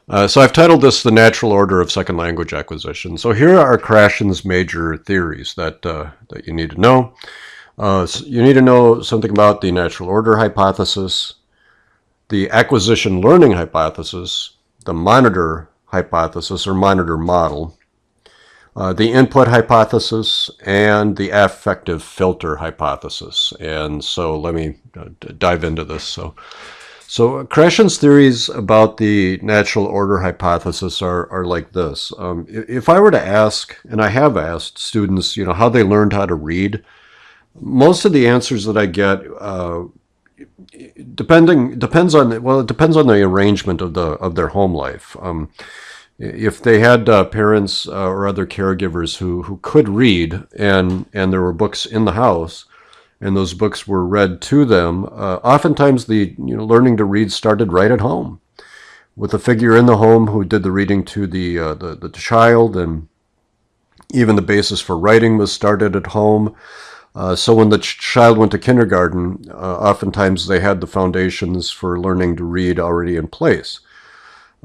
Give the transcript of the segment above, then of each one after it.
So I've titled this The Natural Order of Second Language Acquisition. So here are Krashen's major theories that you need to know. So you need to know something about the natural order hypothesis, the acquisition learning hypothesis, the monitor hypothesis or monitor model, the input hypothesis, and the affective filter hypothesis. And so let me dive into this. So Krashen's theories about the natural order hypothesis are like this. If I were to ask, and I have asked students, how they learned how to read, most of the answers that I get depends on the arrangement of their home life. If they had parents or other caregivers who could read, and there were books in the house, and those books were read to them, oftentimes the learning to read started right at home, with a figure in the home who did the reading to the child, and even the basis for writing was started at home. So when the child went to kindergarten, oftentimes they had the foundations for learning to read already in place.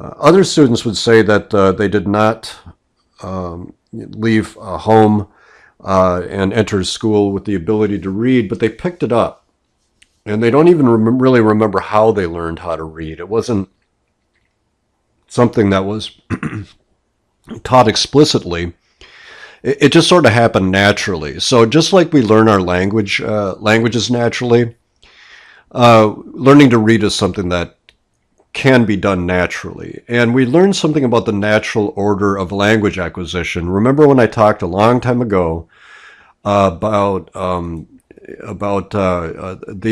Other students would say that they did not leave home and enter school with the ability to read, but they picked it up. And they don't even really remember how they learned how to read. It wasn't something that was taught explicitly. It just sort of happened naturally. So just like we learn our languages naturally, learning to read is something that can be done naturally. And we learned something about the natural order of language acquisition. Remember when I talked a long time ago about the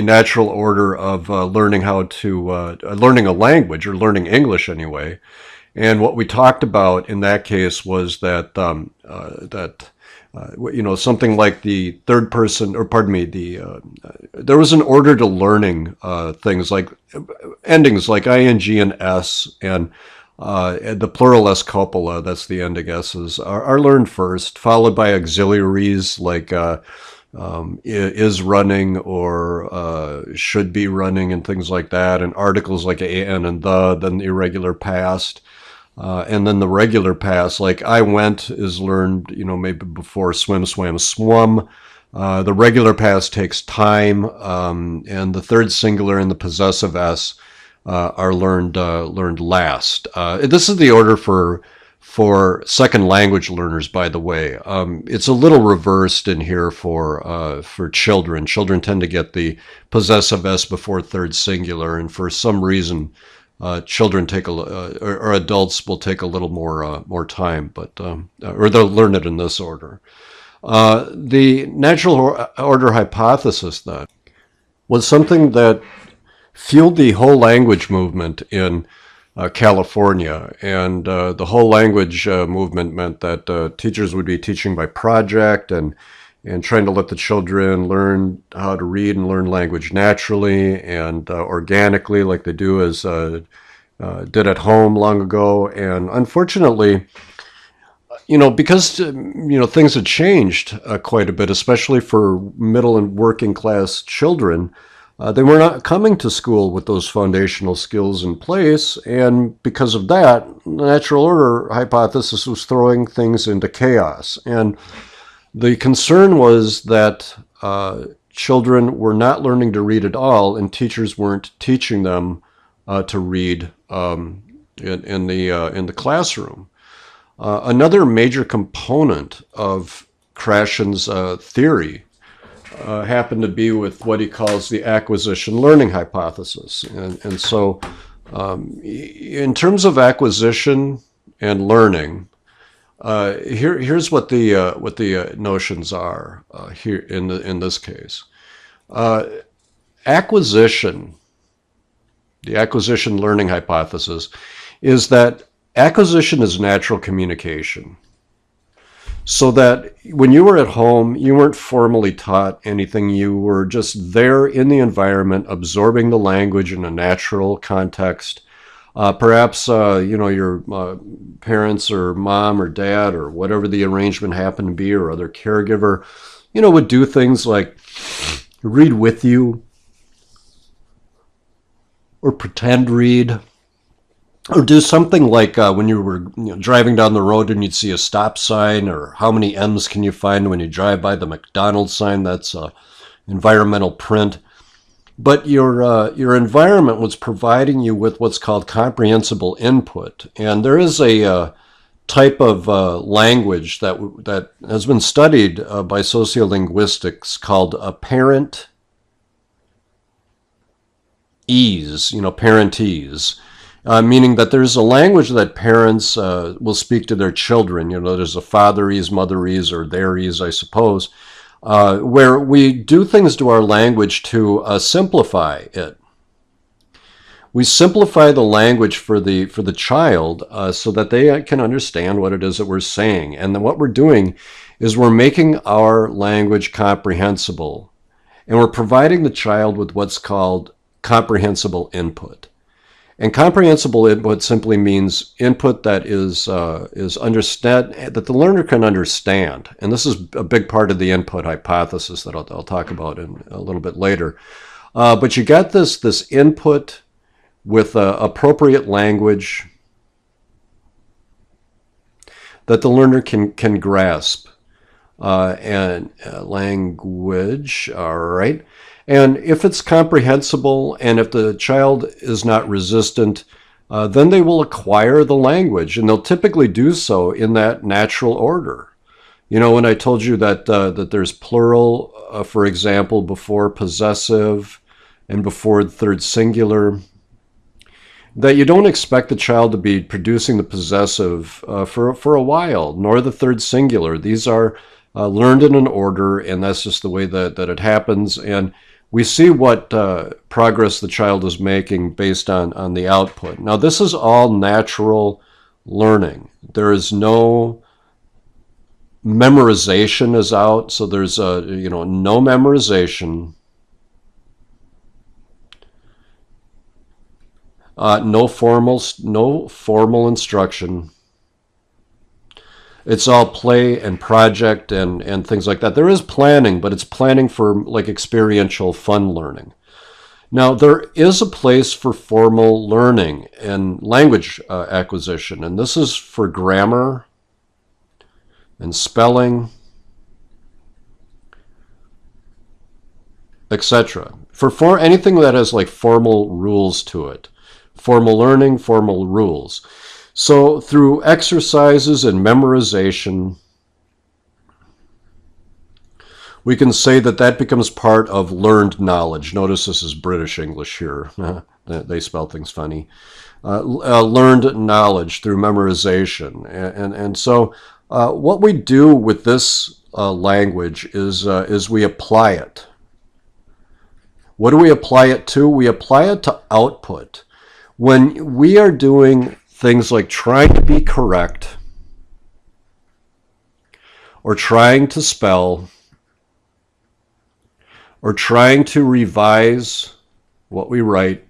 natural order of learning how to learning a language, or learning English anyway. And what we talked about in that case was that something like the third person, or pardon me, there was an order to learning things like endings like ing and s, and the plural s copula, that's the ending s's, are learned first, followed by auxiliaries like is running, or should be running, and things like that, and articles like an and then the irregular past. And then the regular past, like I went, is learned, maybe before swim, swam, swum. The regular past takes time, and the third singular and the possessive s are learned last. This is the order for second language learners, by the way. It's a little reversed in here for children. Children tend to get the possessive s before third singular, and for some reason, children or adults will take a little more time, but or they'll learn it in this order. The natural order hypothesis, then, was something that fueled the whole language movement in California, and the whole language movement meant that teachers would be teaching by project, and trying to let the children learn how to read and learn language naturally and organically, like they did at home long ago. And unfortunately, because things had changed quite a bit, especially for middle and working class children, they were not coming to school with those foundational skills in place, and because of that, the natural order hypothesis was throwing things into chaos. And the concern was that children were not learning to read at all, and teachers weren't teaching them to read in the classroom. Another major component of Krashen's theory happened to be with what he calls the acquisition learning hypothesis. And so in terms of acquisition and learning, here's what the notions are here in this case. Acquisition, the acquisition learning hypothesis, is that acquisition is natural communication. So that when you were at home, you weren't formally taught anything. You were just there in the environment, absorbing the language in a natural context. Perhaps, your parents or mom or dad or whatever the arrangement happened to be, or other caregiver, would do things like read with you or pretend read, or do something like when you were driving down the road and you'd see a stop sign, or how many M's can you find when you drive by the McDonald's sign. That's environmental print. But your environment was providing you with what's called comprehensible input, and there is a type of language that has been studied by sociolinguistics called apparent ease. Parentese. Meaning that there's a language that parents will speak to their children. There's a fatherese, motherese, or theirese, I suppose, where we do things to our language to simplify it. We simplify the language for the child so that they can understand what it is that we're saying. And then what we're doing is we're making our language comprehensible, and we're providing the child with what's called comprehensible input. And comprehensible input simply means input that is understand, that the learner can understand. And this is a big part of the input hypothesis that I'll talk about in a little bit later. But you got this input with appropriate language that the learner can grasp. And language, all right. And if it's comprehensible and if the child is not resistant, then they will acquire the language, and they'll typically do so in that natural order. When I told you that there's plural, for example, before possessive and before the third singular, that you don't expect the child to be producing the possessive for a while, nor the third singular. These are learned in an order, and that's just the way that it happens. And we see what progress the child is making based on the output. Now, this is all natural learning. There is no memorization is out, so there's no memorization, no formal instruction. It's all play and project and things like that. There is planning, but it's planning for like experiential fun learning. Now, there is a place for formal learning and language acquisition, and this is for grammar and spelling, etc. For anything that has like formal rules to it. Formal learning, formal rules. So through exercises and memorization, we can say that becomes part of learned knowledge. Notice this is British English here. They spell things funny. Learned knowledge through memorization. And so what we do with this language is we apply it. What do we apply it to? We apply it to output. When we are doing things like trying to be correct, or trying to spell, or trying to revise what we write,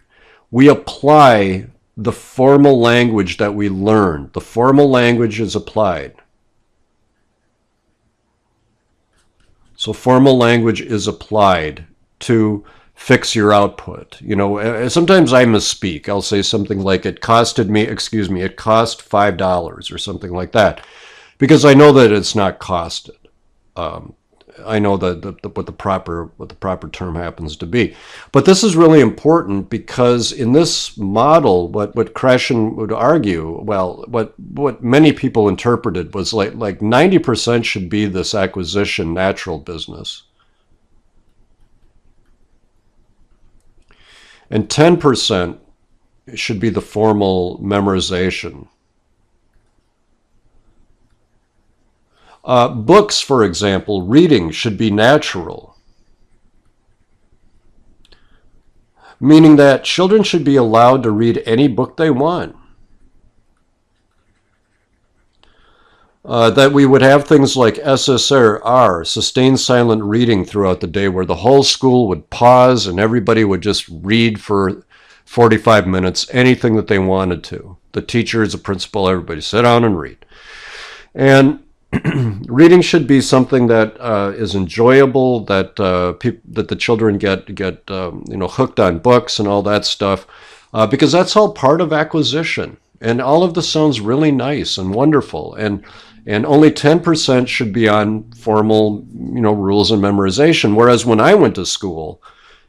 we apply the formal language that we learned. The formal language is applied. So formal language is applied to fix your output. Sometimes I misspeak. I'll say something like, it cost $5 or something like that, because I know that it's not costed. I know what the proper term happens to be. But this is really important, because in this model, what Krashen would argue, well, what many people interpreted was like 90% should be this acquisition natural business, and 10% should be the formal memorization. Books, for example, reading should be natural, meaning that children should be allowed to read any book they want. That we would have things like SSR, sustained silent reading, throughout the day, where the whole school would pause and everybody would just read for 45 minutes, anything that they wanted to. The teachers, the principal, everybody sit down and read. And reading should be something that is enjoyable, that that the children get hooked on books and all that stuff, because that's all part of acquisition. And all of this sounds really nice and wonderful. And only 10% should be on formal, rules and memorization. Whereas when I went to school,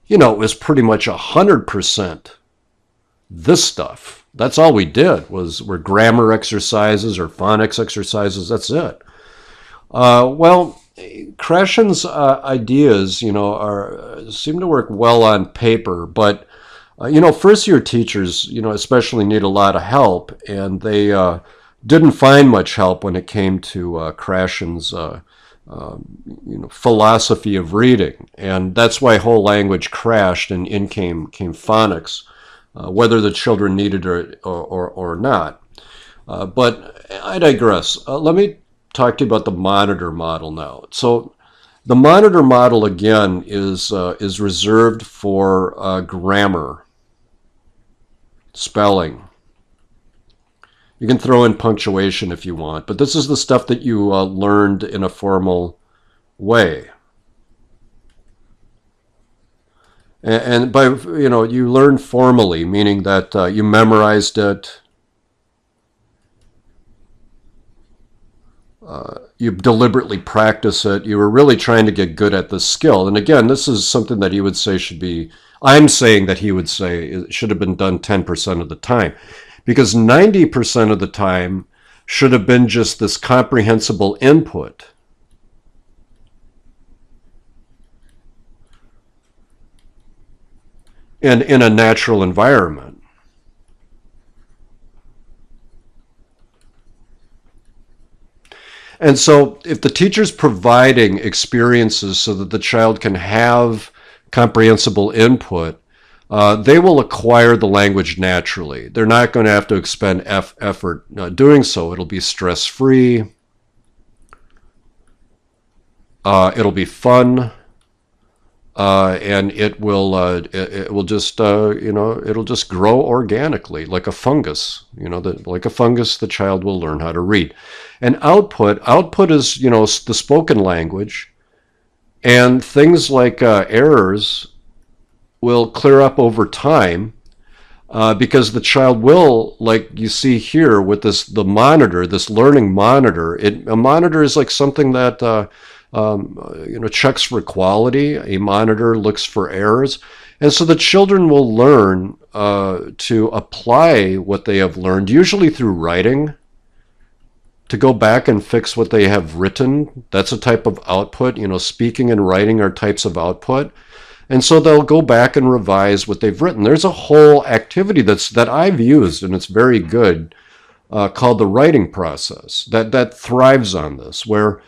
it was pretty much 100% this stuff. That's all we did were grammar exercises or phonics exercises. That's it. Well, Krashen's ideas, seem to work well on paper, but first year teachers, especially need a lot of help, and they didn't find much help when it came to Krashen's philosophy of reading, and that's why whole language crashed and in came phonics, whether the children needed it or not. But I digress. Let me talk to you about the monitor model now. So the monitor model again is reserved for grammar, spelling. You can throw in punctuation if you want, but this is the stuff that you learned in a formal way. And by, you learn formally, meaning that you memorized it, you deliberately practice it, you were really trying to get good at this skill. And again, this is something that he would say should be, I'm saying that he would say it should have been done 10% of the time. Because 90% of the time should have been just this comprehensible input. In a natural environment. And so if the teacher's providing experiences so that the child can have comprehensible input, they will acquire the language naturally. They're not going to have to expend effort doing so. It'll be stress-free. It'll be fun. And it will just it'll just grow organically like a fungus. Like a fungus, the child will learn how to read. And output is the spoken language, and things like errors will clear up over time, because the child will, like you see here with the monitor, this learning monitor. A monitor is like something that checks for quality. A monitor looks for errors, and so the children will learn to apply what they have learned, usually through writing, to go back and fix what they have written. That's a type of output. Speaking and writing are types of output. And so they'll go back and revise what they've written. There's a whole activity that I've used, and it's very good, called the writing process, that thrives on this, where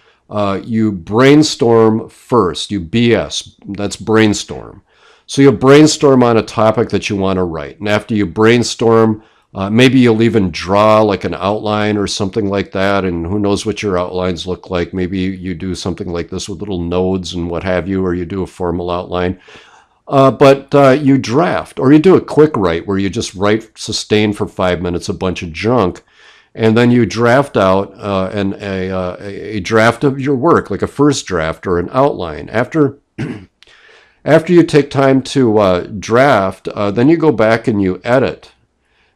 you brainstorm first. You BS, that's brainstorm. So you'll brainstorm on a topic that you want to write. And after you brainstorm, maybe you'll even draw like an outline or something like that, and who knows what your outlines look like. Maybe you do something like this with little nodes and what have you, or you do a formal outline. But you draft, or you do a quick write where you just write sustain for 5 minutes, a bunch of junk, and then you draft out a draft of your work, like a first draft or an outline. After you take time to draft, then you go back and you edit.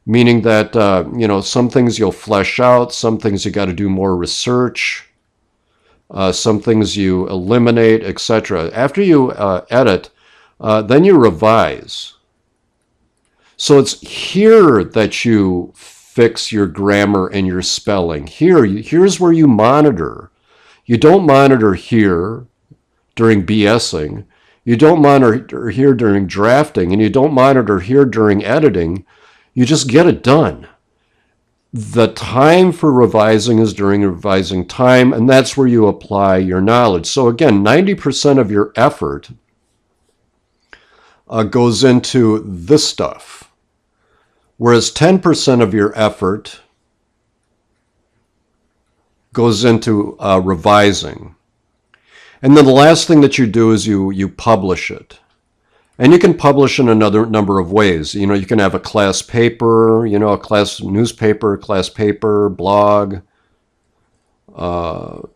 Meaning that, some things you'll flesh out, some things you got to do more research, some things you eliminate, etc. After you edit, then you revise. So it's here that you fix your grammar and your spelling. Here's where you monitor. You don't monitor here during BSing. You don't monitor here during drafting, and you don't monitor here during editing. You just get it done. The time for revising is during revising time, and that's where you apply your knowledge. So again, 90% of your effort goes into this stuff, whereas 10% of your effort goes into revising. And then the last thing that you do is you publish it. And you can publish in another number of ways. You can have a class paper, a class newspaper, class paper, blog, or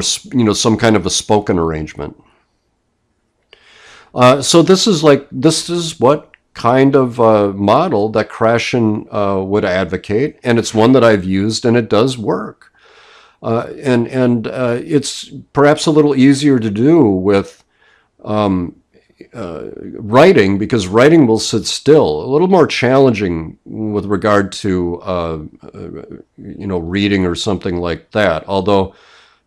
some kind of a spoken arrangement. So this is what kind of model that Krashen would advocate, and it's one that I've used, and it does work. And it's perhaps a little easier to do with writing, because writing will sit still. A little more challenging with regard to reading or something like that. Although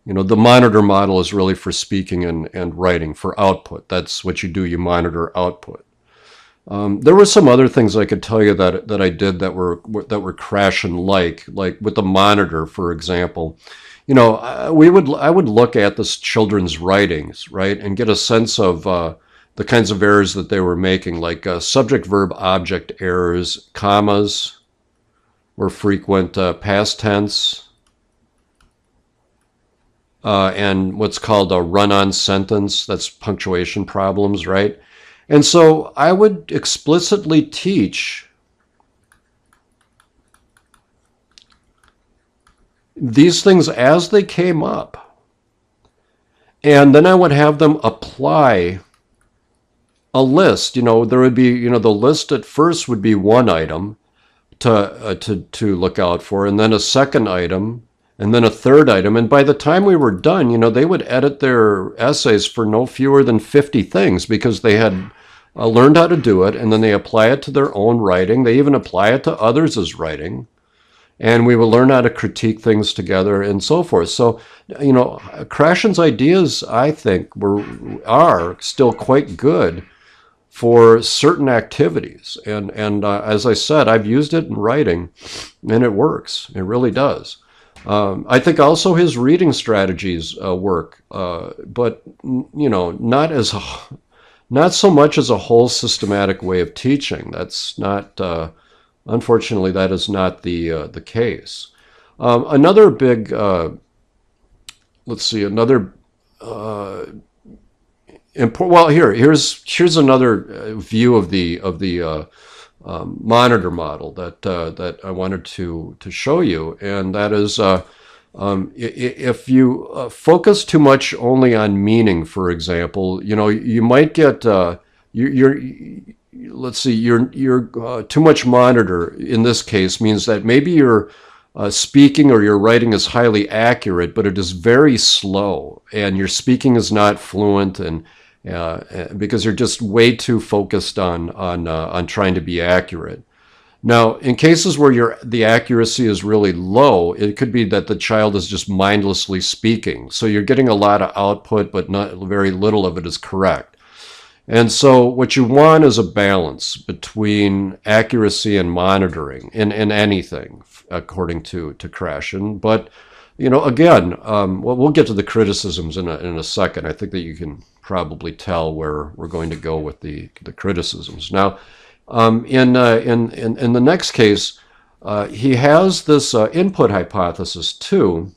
the monitor model is really for speaking and writing, for output. That's what you do. You monitor output. There were some other things I could tell you that I did that were Krashen like with the monitor, for example. I would look at this children's writings, right, and get a sense of the kinds of errors that they were making, like subject verb object errors, commas were frequent, past tense, and what's called a run-on sentence. That's punctuation problems, right? And so I would explicitly teach these things as they came up. And then I would have them apply a list. There would be, the list at first would be one item to look out for, and then a second item, and then a third item. And by the time we were done, they would edit their essays for no fewer than 50 things, because they had learned how to do it, and then they apply it to their own writing. They even apply it to others' writing. And we will learn how to critique things together and so forth. So, Krashen's ideas, I think, are still quite good for certain activities. And as I said, I've used it in writing, and it works. It really does. I think also his reading strategies work, but not so much as a whole systematic way of teaching. That's not. Unfortunately, that is not the case. Another big, another important. Well, here's another view of the monitor model that I wanted to show you, and that is if you focus too much only on meaning, for example, you might get let's see, you're too much monitor in this case means that maybe your speaking or your writing is highly accurate, but it is very slow, and your speaking is not fluent, and because you're just way too focused on trying to be accurate. Now, in cases where the accuracy is really low, it could be that the child is just mindlessly speaking. So you're getting a lot of output, but not very little of it is correct. And so what you want is a balance between accuracy and monitoring in anything, according to Krashen. But, again, we'll get to the criticisms in a second. I think that you can probably tell where we're going to go with the criticisms. Now, in the next case, he has this input hypothesis too.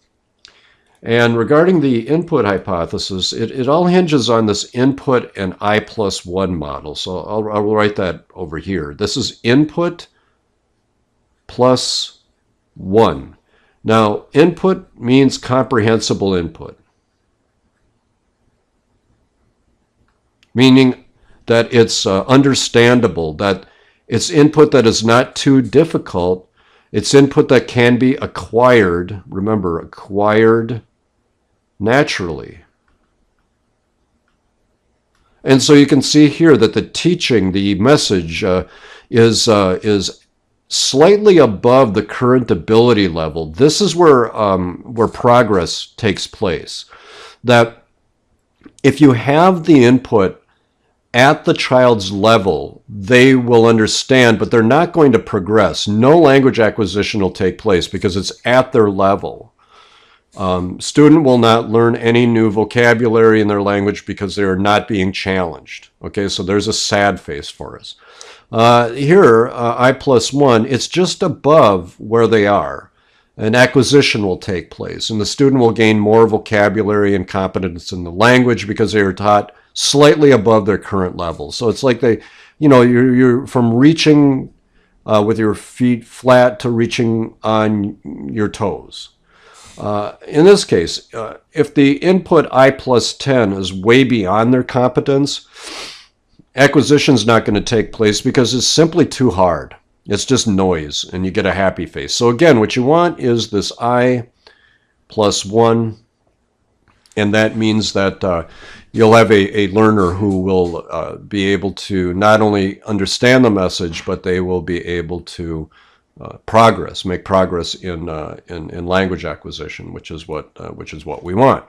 And regarding the input hypothesis, it all hinges on this input and I+1 model. So I'll write that over here. This is input plus 1. Now, input means comprehensible input, meaning that it's understandable, that it's input that is not too difficult. It's input that can be acquired. Remember, acquired naturally. And so you can see here that the teaching, the message, is slightly above the current ability level. This is where progress takes place. That if you have the input at the child's level, they will understand, but they're not going to progress. No language acquisition will take place because it's at their level. Student will not learn any new vocabulary in their language because they are not being challenged. Okay, so there's a sad face for us. Here, I+1, it's just above where they are. An acquisition will take place, and the student will gain more vocabulary and competence in the language because they are taught slightly above their current level. So it's like you're from reaching with your feet flat to reaching on your toes. In this case, if the input I+10 is way beyond their competence, acquisition's not going to take place because it's simply too hard. It's just noise, and you get a happy face. So again, what you want is this I plus 1, and that means that you'll have a learner who will be able to not only understand the message, but they will be able to make progress in language acquisition, which is what we want.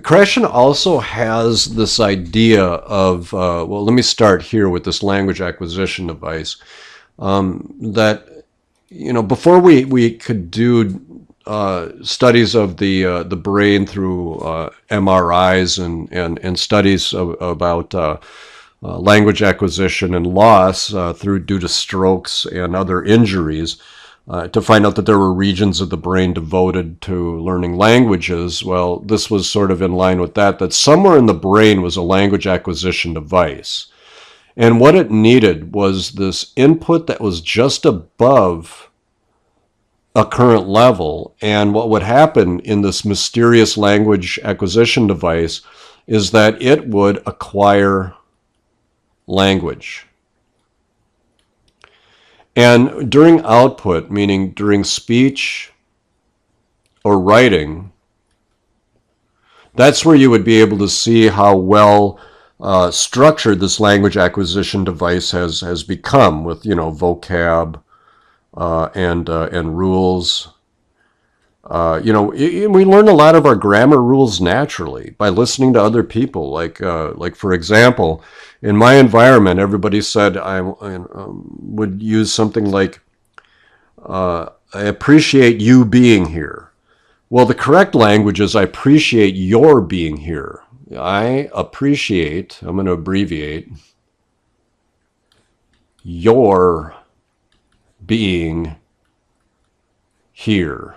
Krashen also has this idea of, well, let me start here with this language acquisition device, that, before we could do studies of the brain through MRIs and studies about language acquisition and loss due to strokes and other injuries, to find out that there were regions of the brain devoted to learning languages. Well, this was sort of in line with that somewhere in the brain was a language acquisition device. And what it needed was this input that was just above a current level. And what would happen in this mysterious language acquisition device is that it would acquire language. And during output, meaning during speech or writing, that's where you would be able to see how well structured this language acquisition device has become with, vocab and rules. We learn a lot of our grammar rules naturally by listening to other people. Like for example, in my environment, everybody said I would use something like, I appreciate you being here. Well, the correct language is I appreciate your being here. I appreciate, I'm going to abbreviate, your being here.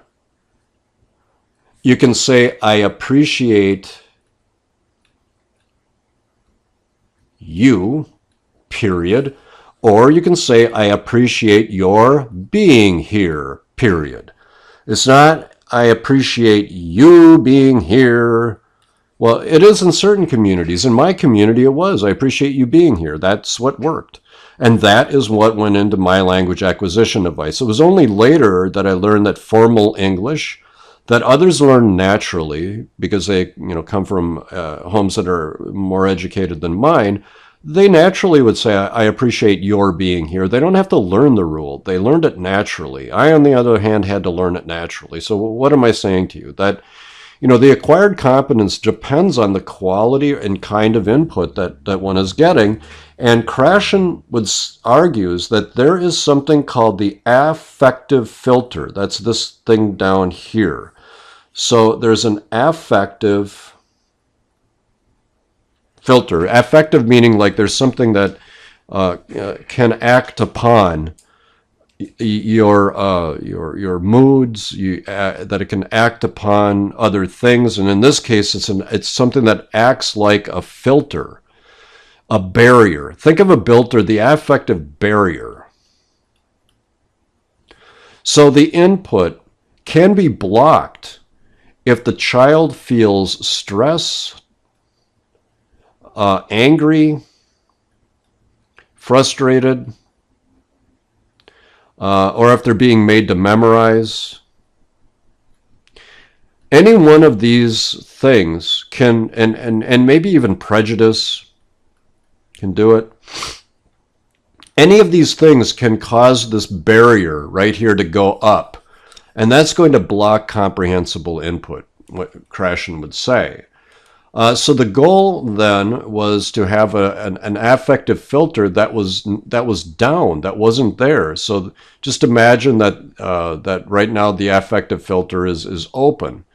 You can say, I appreciate you, period. Or you can say, I appreciate your being here, period. It's not, I appreciate you being here. Well, it is in certain communities. In my community, it was, I appreciate you being here. That's what worked. And that is what went into my language acquisition device. It was only later that I learned that formal English, that others learn naturally because they come from homes that are more educated than mine, they naturally would say, I appreciate your being here. They don't have to learn the rule. They learned it naturally. I, on the other hand, had to learn it naturally. So what am I saying to you? That the acquired competence depends on the quality and kind of input that one is getting. And Krashen argues that there is something called the affective filter. That's this thing down here. So there's an affective filter. Affective meaning like there's something that can act upon your moods, that it can act upon other things. And in this case, it's something that acts like a filter, a barrier. Think of a filter, the affective barrier. So the input can be blocked if the child feels stress, angry, frustrated, or if they're being made to memorize. Any one of these things can, and maybe even prejudice can do it. Any of these things can cause this barrier right here to go up. And that's going to block comprehensible input, what Krashen would say. So the goal then was to have an affective filter that was down, that wasn't there. So just imagine that right now the affective filter is open.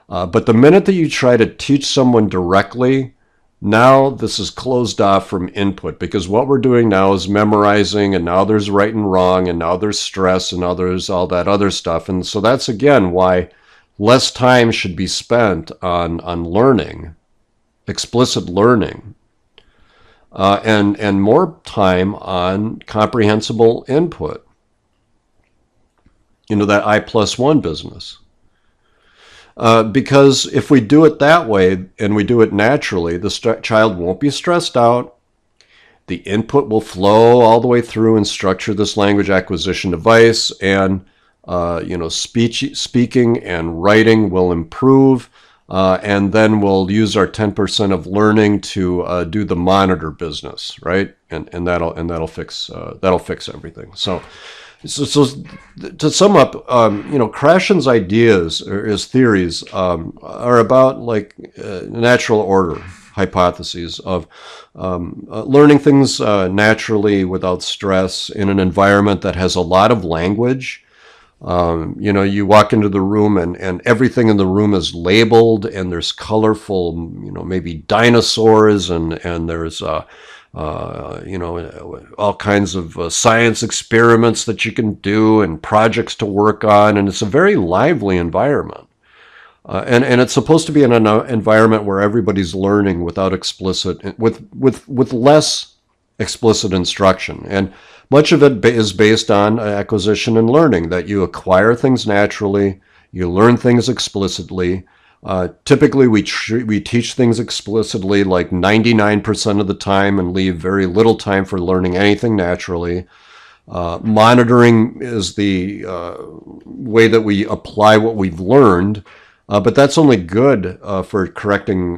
But the minute that you try to teach someone directly, now this is closed off from input, because what we're doing now is memorizing, and now there's right and wrong, and now there's stress, and now there's all that other stuff. And so that's again why less time should be spent on learning, explicit learning, and more time on comprehensible input. That I+1 business. Because if we do it that way and we do it naturally, the child won't be stressed out. The input will flow all the way through and structure this language acquisition device, and speaking and writing will improve. And then we'll use our 10% of learning to do the monitor business, right? And that'll fix everything. So to sum up, Krashen's ideas or his theories are about like natural order hypotheses of learning things naturally without stress in an environment that has a lot of language. You walk into the room and everything in the room is labeled, and there's colorful, maybe dinosaurs, and there's all kinds of science experiments that you can do and projects to work on, and it's a very lively environment. And it's supposed to be in an environment where everybody's learning without with less explicit instruction. And much of it is based on acquisition and learning, that you acquire things naturally, you learn things explicitly. Typically, we teach things explicitly like 99% of the time and leave very little time for learning anything naturally. Monitoring is the way that we apply what we've learned. But that's only good for correcting,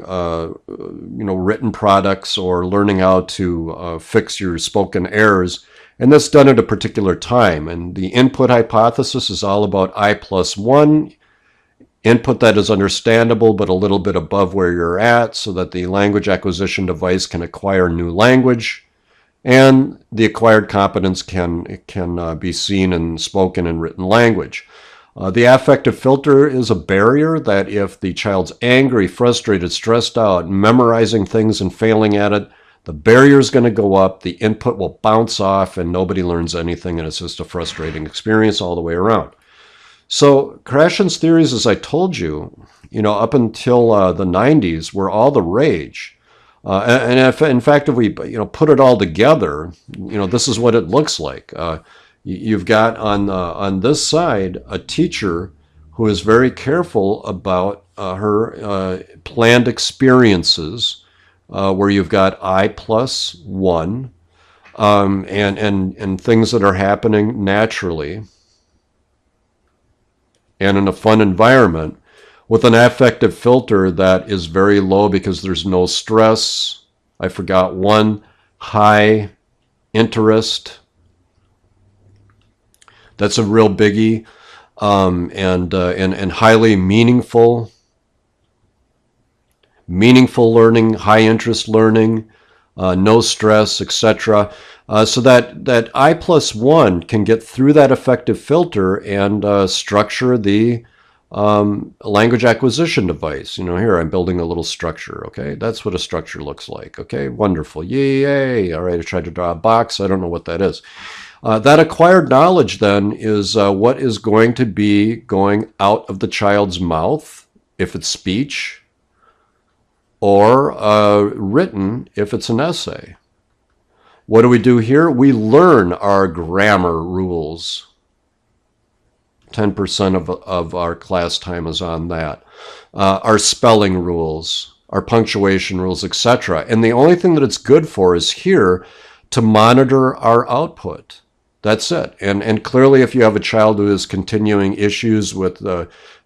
written products or learning how to fix your spoken errors. And that's done at a particular time. And the input hypothesis is all about I+1, input that is understandable but a little bit above where you're at, so that the language acquisition device can acquire new language, and the acquired competence can be seen in spoken and written language. The affective filter is a barrier that if the child's angry, frustrated, stressed out, memorizing things and failing at it, the barrier is going to go up, the input will bounce off, and nobody learns anything, and it's just a frustrating experience all the way around. So Krashen's theories, as I told you, up until the 90s, were all the rage. And in fact, if we put it all together, this is what it looks like. You've got on this side a teacher who is very careful about her planned experiences, where you've got I+1 and things that are happening naturally and in a fun environment, with an affective filter that is very low because there's no stress. I forgot one, high interest. That's a real biggie, and highly meaningful learning, high interest learning, no stress, etc. So that I+1 can get through that affective filter and structure the language acquisition device. Here I'm building a little structure. Okay, that's what a structure looks like. Okay, wonderful, yay! All right, I tried to draw a box. I don't know what that is. That acquired knowledge then is what is going to be going out of the child's mouth if it's speech, or written if it's an essay. What do we do here? We learn our grammar rules. 10% of our class time is on that. Our spelling rules, our punctuation rules, etc. And the only thing that it's good for is here to monitor our output. That's it. And clearly, if you have a child who is continuing issues with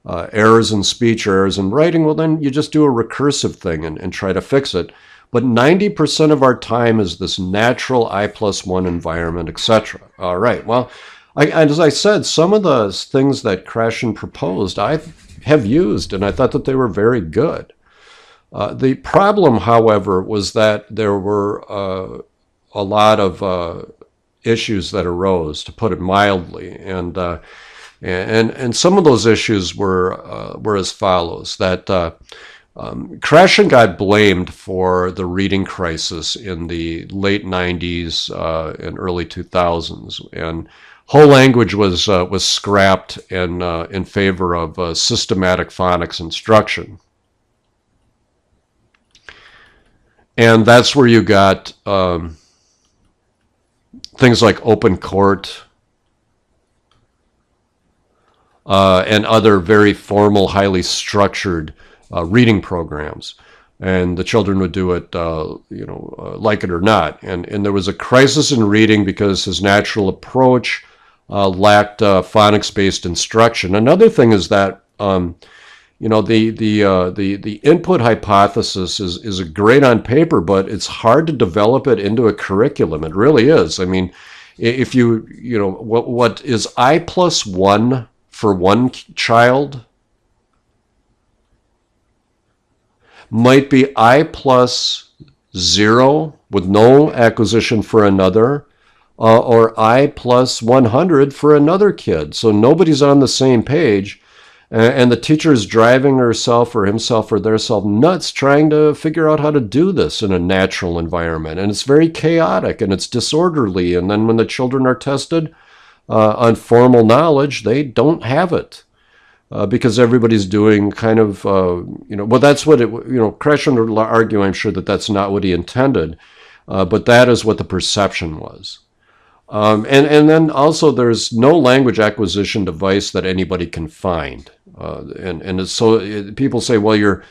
errors in speech or errors in writing, well, then you just do a recursive thing and try to fix it. But 90% of our time is this natural I+1 environment, etc. All right. Well, as I said, some of the things that Krashen proposed, I have used, and I thought that they were very good. The problem, however, was that there were a lot of issues that arose, to put it mildly, and some of those issues were as follows: that Krashen got blamed for the reading crisis in the late 90s and early 2000s, and whole language was scrapped in favor of systematic phonics instruction. And that's where you got things like open court, and other very formal, highly structured reading programs. And the children would do it, like it or not. And there was a crisis in reading because his natural approach lacked phonics-based instruction. Another thing is that the input hypothesis is great on paper, but it's hard to develop it into a curriculum. It really is. I mean, if what is I plus one for one child might be I plus zero with no acquisition for another, or I plus 100 for another kid. So nobody's on the same page. And the teacher is driving herself or himself or theirself nuts trying to figure out how to do this in a natural environment. And it's very chaotic and it's disorderly. And then when the children are tested on formal knowledge, they don't have it. Because everybody's doing kind of, well, that's what Krashen would argue, I'm sure, that that's not what he intended. But that is what the perception was. And then also there's no language acquisition device that anybody can find. And so people say, well, your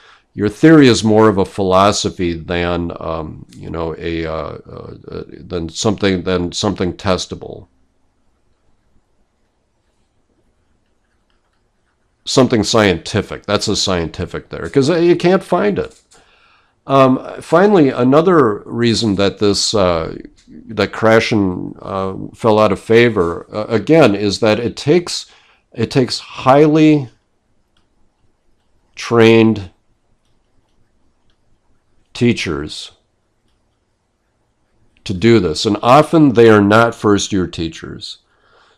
theory is more of a philosophy than than something testable, something scientific. That's a scientific there because you can't find it. Finally, another reason that that Krashen fell out of favor again is that it takes highly trained teachers to do this, and often they are not first-year teachers.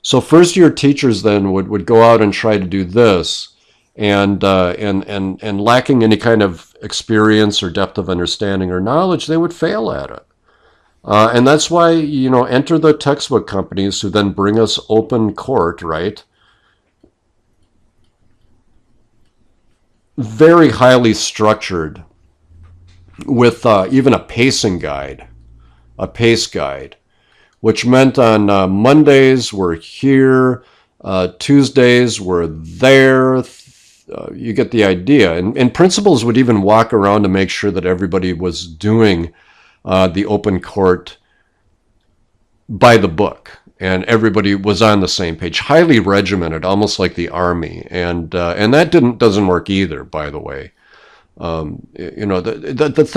So first-year teachers then would go out and try to do this, and lacking any kind of experience or depth of understanding or knowledge, they would fail at it. And that's why, enter the textbook companies who then bring us open court, right? Very highly structured with even a pacing guide, a pace guide, which meant on Mondays we're here, Tuesdays we're there. You get the idea. And principals would even walk around to make sure that everybody was doing the open court by the book, and everybody was on the same page, highly regimented, almost like the army, and that doesn't work either, by the way. The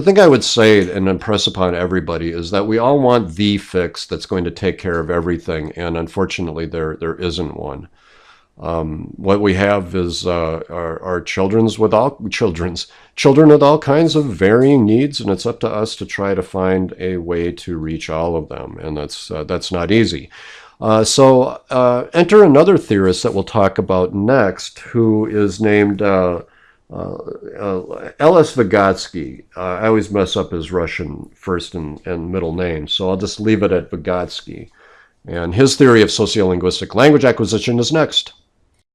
thing I would say and impress upon everybody is that we all want the fix that's going to take care of everything, and unfortunately, there isn't one. What we have is our children with all kinds of varying needs, and it's up to us to try to find a way to reach all of them, and that's not easy. So enter another theorist that we'll talk about next, who is named L.S. Vygotsky. I always mess up his Russian first and middle name, so I'll just leave it at Vygotsky. And his theory of sociolinguistic language acquisition is next.